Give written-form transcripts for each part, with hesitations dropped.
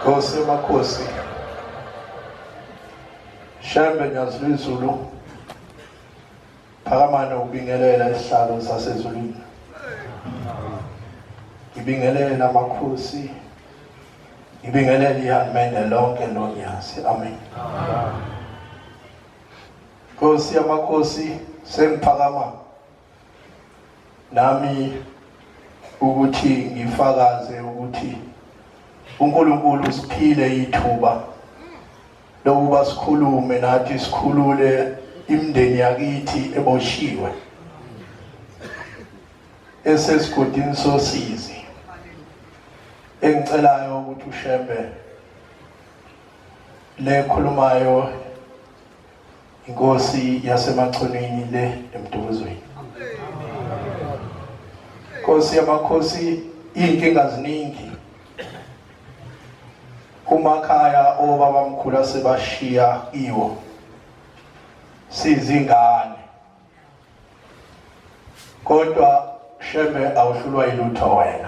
yaseMaChunwini Shembe yaseZulu phakamana ubingelela isihlalo sasezulwini ibingelela amakhosi ibingelela ihulumende lonke nonyazi amen Nkosi yamakhosi sengiphakama nami ukuthi ngifakaze ukuthi uNkulunkulu siphile ithuba lokuba sikhulume nathi sikhulule imndeni yakithi eboshiwe esesigodini sosizi engicelayo ukuthi uShembe lekhulumayo INkosi yaseMaChunwini le eMdubuzweni Nkosi yamakhosi inkinga ziningi kumakhaya obabamkhulu asebashiya iwo sizingane kodwa Shembe awuhlulwa ilutho wena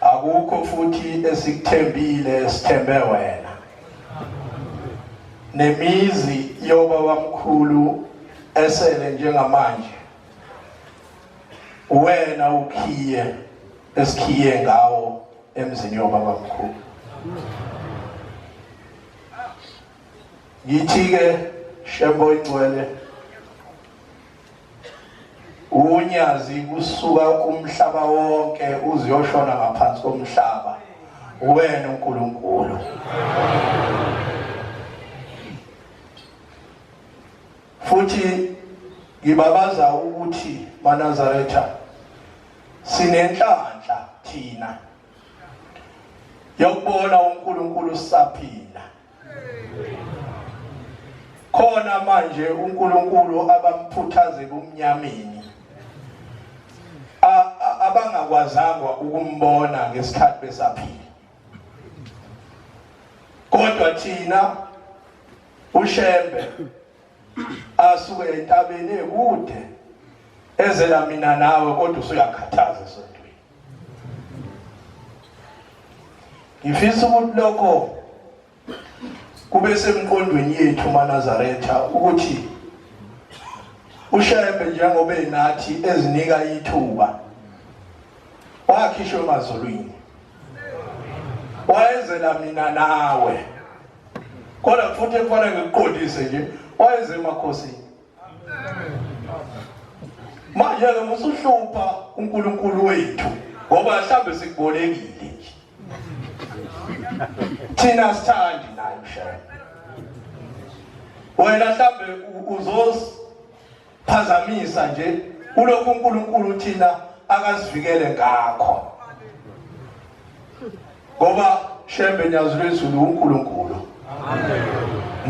akukho futhi esikuthembile sithembe wena nemizi yobabamkhulu esele njengamanje wena ukhiye esikhiye ngawo emzini yobabamkhulu ngithi-ke Shembe ingcwele unyazi kusuka umhlaba wonke uziyoshona ngaphansi komhlaba wena uNkulunkulu futhi ngibabaza ukuthi maNazaretha sinenhlanhla thina yokubona uNkulunkulu saphila khona manje uNkulunkulu abamphuthaze kumnyameni abangakwazanga ukumbona ngesikhathi besaphila kodwa thina uShembe asuke entabeni ekude ezela mina nawe kodwa usuyakhathaza esontweni ngifisa ukuthi lokho kube semqondweni yethu maNazaretha ukuthi uShembe njengoba enathi ezinika ithuba wakhishwe emazulwini wayezela mina nawe kodwa futhi kufanele ngikuqondise nje wayeze emakhosini manje ke musuhlupha uNkulunkulu wethu ngoba mhlambe sikubolekile nje thina sithandi naye uShembe wena mhlambe uzosiphazamisa nje kulokhu uNkulunkulu thina akasivikele ngakho ngoba Shembe nyazulezulu uNkulunkulu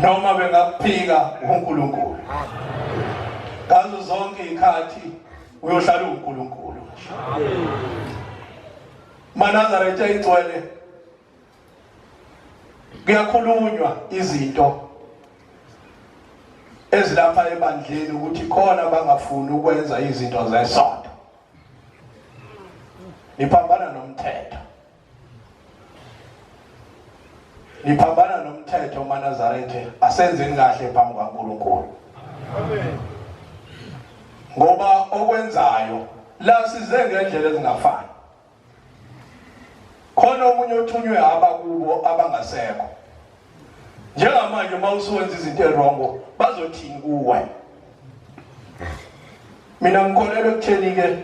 noma bengakuphika uNkulunkulu ngazo zonke ikhathi uyohlala uNkulunkulu maNazaretha ingcwele kuyakhulunywa izinto ezilapha ebandleni ukuthi khona bangafuni ukwenza izinto zesonto niphambana nomthetho maNazaretha asenzeni kahle phambi kaNkulunkulu amen ngoba okwenzayo la size ngendlela ezingafani khona omunye othunywe abakubo abangasekho njengamanje mawusuwenza izinto erongo bazothini kuwe mina ngikholelwa ekutheni ke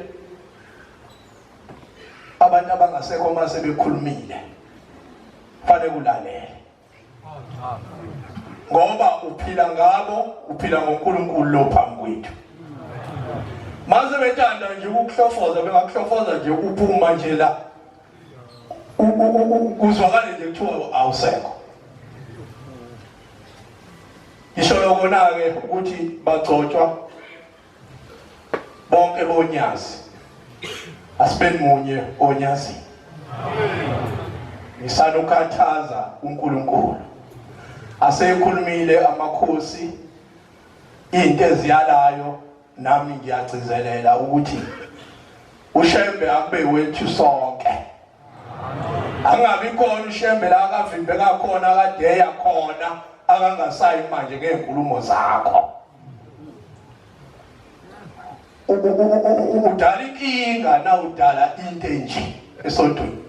abantu abangasekho mase bekhulumile fanele kulalele ngoba uphila ngabo uphila ngoNkulunkulu lo phambi kwethu maze bethanda nje ukuhlofoza bengakuhlofoza nje uphuma nje la kuzwakale nje kuthiwa awusekho isho lokona ke ukuthi bagcotshwa bonke bonyazi asibeni munye onyazi nisanukhathaza uNkulunkulu asekhulumile amakhosi into eziyalayo nami ngiyagcizelela ukuthi uShembe akube wethu sonke. angabi khona uShembe la akavimbeka khona kade yakhona akangasayi manje ngezinkulumo zakho. Udala inkinga na udala into enje esontweni.